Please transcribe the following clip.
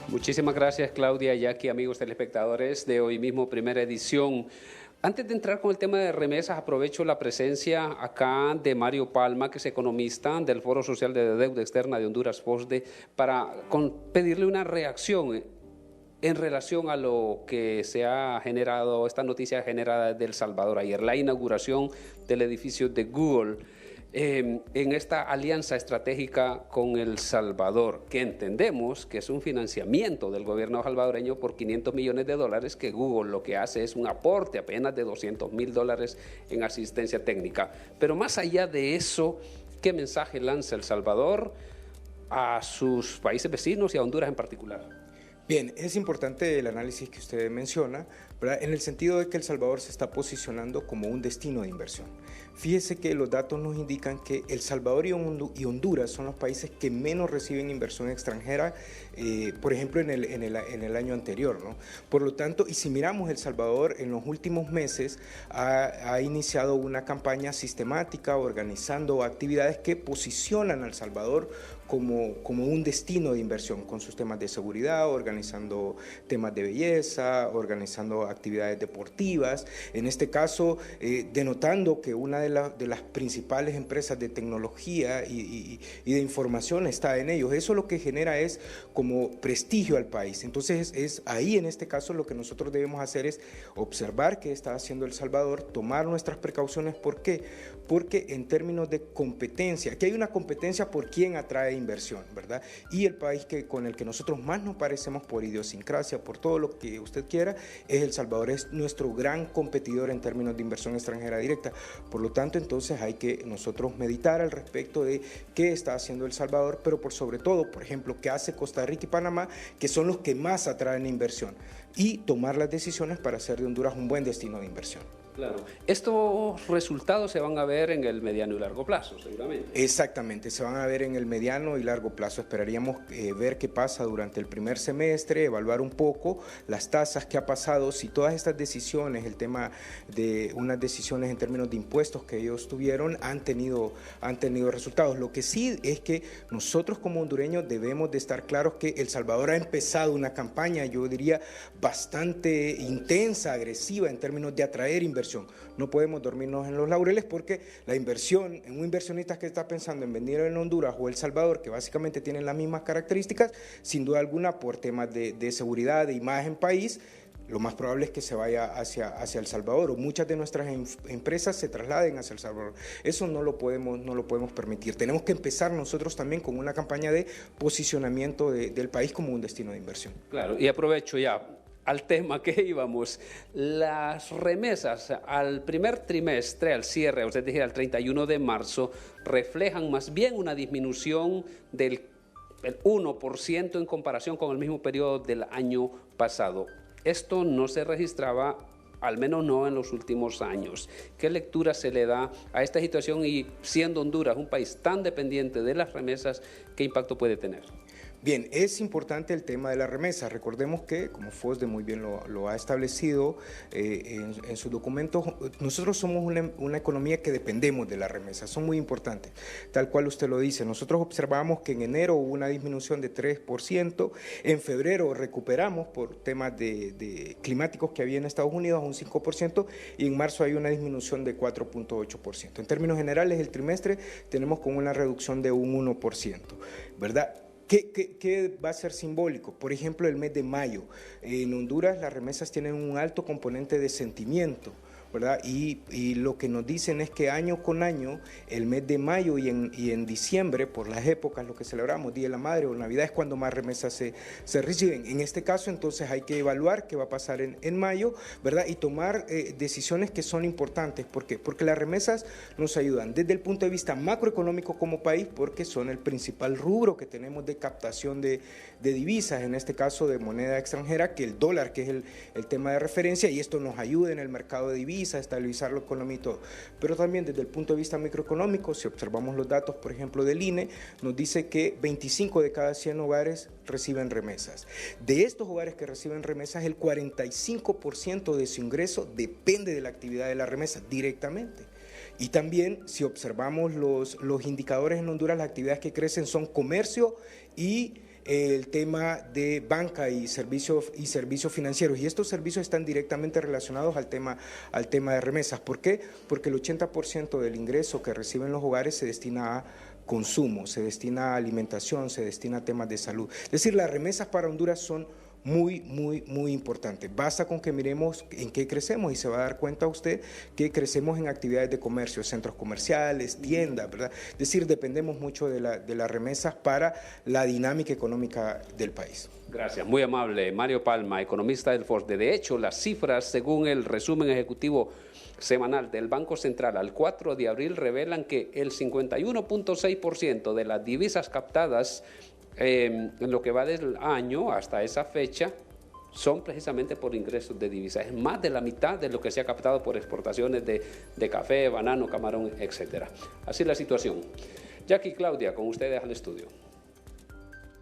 Muchísimas gracias, Claudia, Jackie, amigos telespectadores de hoy mismo, primera edición. Antes de entrar con el tema de remesas, aprovecho la presencia acá de Mario Palma, que es economista del Foro Social de Deuda Externa de Honduras, FOSDE, para pedirle una reacción en relación a lo que se ha generado, esta noticia generada desde El Salvador ayer, la inauguración del edificio de Google. En esta alianza estratégica con El Salvador, que entendemos que es un financiamiento del gobierno salvadoreño por $500 millones, que Google lo que hace es un aporte apenas de $200.000 en asistencia técnica. Pero más allá de eso, ¿qué mensaje lanza El Salvador a sus países vecinos y a Honduras en particular? Bien, es importante el análisis que usted menciona, ¿verdad? En el sentido de que El Salvador se está posicionando como un destino de inversión. Fíjese que los datos nos indican que El Salvador y Honduras son los países que menos reciben inversión extranjera, por ejemplo, en el año anterior, ¿no? Por lo tanto, y si miramos El Salvador, en los últimos meses ha iniciado una campaña sistemática organizando actividades que posicionan a El Salvador como un destino de inversión, con sus temas de seguridad, organizando temas de belleza, organizando actividades deportivas, en este caso denotando que una de las principales empresas de tecnología y de información está en ellos. Eso lo que genera es como prestigio al país. Entonces es ahí en este caso lo que nosotros debemos hacer es observar qué está haciendo El Salvador, tomar nuestras precauciones. ¿Por qué? Porque en términos de competencia, aquí hay una competencia por quién atrae inversión, ¿verdad? Y el país con el que nosotros más nos parecemos por idiosincrasia, por todo lo que usted quiera, es El Salvador, es nuestro gran competidor en términos de inversión extranjera directa. Por lo tanto, entonces hay que nosotros meditar al respecto de qué está haciendo El Salvador, pero por sobre todo, por ejemplo, qué hace Costa Rica y Panamá, que son los que más atraen inversión, y tomar las decisiones para hacer de Honduras un buen destino de inversión. Claro. Estos resultados se van a ver en el mediano y largo plazo, seguramente. Exactamente, se van a ver en el mediano y largo plazo. Esperaríamos ver qué pasa durante el primer semestre, evaluar un poco las tasas que ha pasado, si todas estas decisiones, el tema de unas decisiones en términos de impuestos que ellos tuvieron, han tenido resultados. Lo que sí es que nosotros como hondureños debemos de estar claros que El Salvador ha empezado una campaña, yo diría, bastante intensa, agresiva en términos de atraer inversión. No podemos dormirnos en los laureles porque la inversión, en un inversionista que está pensando en venir en Honduras o El Salvador, que básicamente tienen las mismas características, sin duda alguna por temas de seguridad, de imagen país, lo más probable es que se vaya hacia El Salvador, o muchas de nuestras empresas se trasladen hacia El Salvador. Eso no lo podemos permitir. Tenemos que empezar nosotros también con una campaña de posicionamiento del país como un destino de inversión. Claro, y aprovecho ya al tema que íbamos, las remesas al primer trimestre, al cierre, usted decía al 31 de marzo, reflejan más bien una disminución del 1% en comparación con el mismo periodo del año pasado. Esto no se registraba, al menos no en los últimos años. ¿Qué lectura se le da a esta situación y siendo Honduras un país tan dependiente de las remesas, qué impacto puede tener? Bien, es importante el tema de la remesa. Recordemos que, como FOSDE muy bien lo ha establecido en sus documentos, nosotros somos una economía que dependemos de la remesa, son muy importantes, tal cual usted lo dice. Nosotros observamos que en enero hubo una disminución de 3%, en febrero recuperamos por temas de climáticos que había en Estados Unidos a un 5%, y en marzo hay una disminución de 4.8%. En términos generales, el trimestre tenemos con una reducción de un 1%, ¿verdad? ¿Qué va a ser simbólico? Por ejemplo, el mes de mayo. En Honduras las remesas tienen un alto componente de sentimiento, ¿verdad? Y lo que nos dicen es que año con año, el mes de mayo y en diciembre, por las épocas, lo que celebramos, Día de la Madre o Navidad, es cuando más remesas se reciben. En este caso, entonces, hay que evaluar qué va a pasar en mayo, ¿verdad? Y tomar decisiones que son importantes. ¿Por qué? Porque las remesas nos ayudan desde el punto de vista macroeconómico como país, porque son el principal rubro que tenemos de captación de divisas, en este caso de moneda extranjera, que el dólar, que es el tema de referencia, y esto nos ayuda en el mercado de divisas, a estabilizar la economía y todo. Pero también desde el punto de vista microeconómico, si observamos los datos, por ejemplo, del INE, nos dice que 25 de cada 100 hogares reciben remesas. De estos hogares que reciben remesas, el 45% de su ingreso depende de la actividad de la remesa directamente. Y también, si observamos los indicadores en Honduras, las actividades que crecen son comercio y el tema de banca y servicios financieros. Y estos servicios están directamente relacionados al tema de remesas. ¿Por qué? Porque el 80% del ingreso que reciben los hogares se destina a consumo, se destina a alimentación, se destina a temas de salud. Es decir, las remesas para Honduras son muy importante. Basta con que miremos en qué crecemos y se va a dar cuenta usted que crecemos en actividades de comercio, centros comerciales, tiendas, ¿verdad? Es decir, dependemos mucho de las remesas para la dinámica económica del país. Gracias, muy amable. Mario Palma, economista del FOSDE. De hecho, las cifras, según el resumen ejecutivo semanal del Banco Central al 4 de abril, revelan que el 51.6% de las divisas captadas en lo que va del año hasta esa fecha son precisamente por ingresos de divisas. Es más de la mitad de lo que se ha captado por exportaciones de café, banano, camarón, etc. Así es la situación. Jackie y Claudia, con ustedes al estudio.